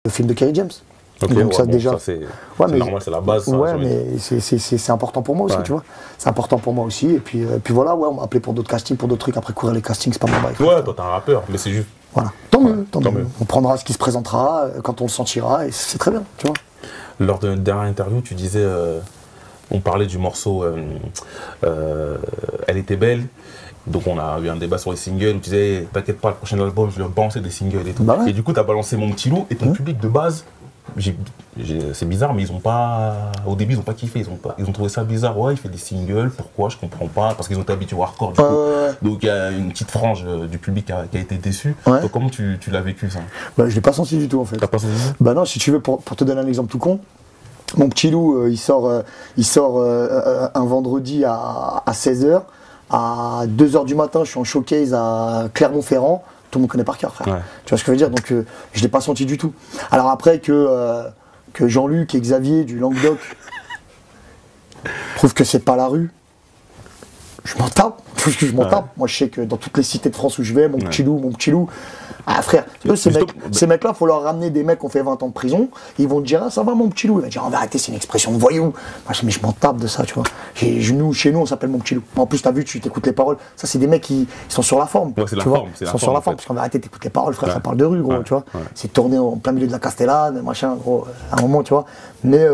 le film de Kerry James. Ok, donc ça bon, déjà, c'est mais normal, c'est la base. Ça, ouais, mais c'est important pour moi aussi, tu vois. C'est important pour moi aussi. Et puis voilà, ouais, on m'a appelé pour d'autres castings, pour d'autres trucs. Après courir les castings, c'est pas mon bail. Ouais, toi t'es un rappeur, mais c'est juste. Voilà. Tant mieux, tant mieux. On prendra ce qui se présentera quand on le sentira, et c'est très bien, tu vois. Lors de notre dernière interview, tu disais, on parlait du morceau Elle était belle. Donc on a eu un débat sur les singles où tu disais, t'inquiète pas, le prochain album, je vais balancer des singles et tout. Bah ouais. Et du coup, t'as balancé Mon Petit Loup, et ton public de base, c'est bizarre, mais ils ont pas. Au début, ils ont pas kiffé, ils ont trouvé ça bizarre. Ouais, il fait des singles, pourquoi? Je comprends pas, parce qu'ils ont été habitués au hardcore du coup. Donc il y a une petite frange du public qui a été déçue. Ouais. Donc comment tu l'as vécu ça? Bah je l'ai pas senti du tout en fait. T'as pas senti ça? Bah non, si tu veux, pour te donner un exemple tout con, Mon Petit Loup, il sort un vendredi à 16h. À 2h du matin, je suis en showcase à Clermont-Ferrand. Tout le monde connaît par cœur, frère. Ouais. Tu vois ce que je veux dire? Donc, je ne l'ai pas senti du tout. Alors après que Jean-Luc et Xavier du Languedoc trouvent que c'est pas la rue, je m'en tape. Je m'en tape. Moi, je sais que dans toutes les cités de France où je vais, mon petit loup. Ah frère, eux, ces mecs-là, il faut leur ramener des mecs qui ont fait 20 ans de prison. Ils vont te dire, ah, ça va mon petit loup. Ils vont dire, en vérité, c'est une expression de voyou. Moi, mais je m'en tape de ça, tu vois. Chez nous, on s'appelle mon petit loup. En plus, t'as vu, tu t'écoutes les paroles. Ça, c'est des mecs qui sont sur la forme. Ouais, c'est la forme. Ils sont sur la forme. Parce qu'en vérité, t'écoutes les paroles, frère, ça parle de rue, gros, tu vois. C'est tourné en plein milieu de la Castellane, machin, gros, à un moment, tu vois. Mais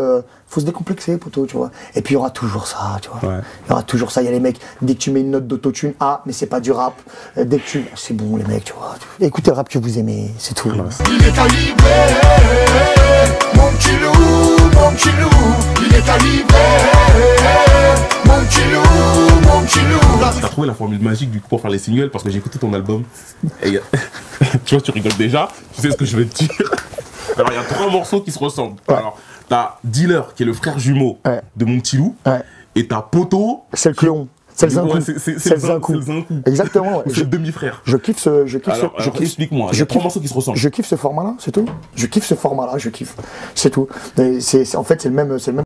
faut se décomplexer, poteau, tu vois. Et puis, il y aura toujours ça, tu vois. Il y aura toujours ça. Il y a les mecs, dès que tu mets une note d'autotune, ah, mais c'est pas du rap. Dès que tu. C'est bon, les mecs, tu vois. Écoutez le rap que vous aimez, c'est tout. Il est calibré, mon petit loup, il est calibré, mon petit loup. T'as trouvé la formule magique du coup pour faire les singles parce que j'ai écouté ton album et tu vois, tu rigoles déjà, tu sais ce que je vais te dire. Alors il y a 3 morceaux qui se ressemblent. Alors t'as Dealer qui est le frère jumeau de Mon Petit Loup et t'as Poto. C'est le clone. C'est le Zinkou. C'est le Zinkou. Exactement. C'est le demi-frère. Je kiffe ce. Explique-moi, il y a 3 morceaux qui se ressemblent. Je kiffe ce format-là, c'est tout. Je kiffe ce format-là, je kiffe. C'est tout. En fait, c'est le même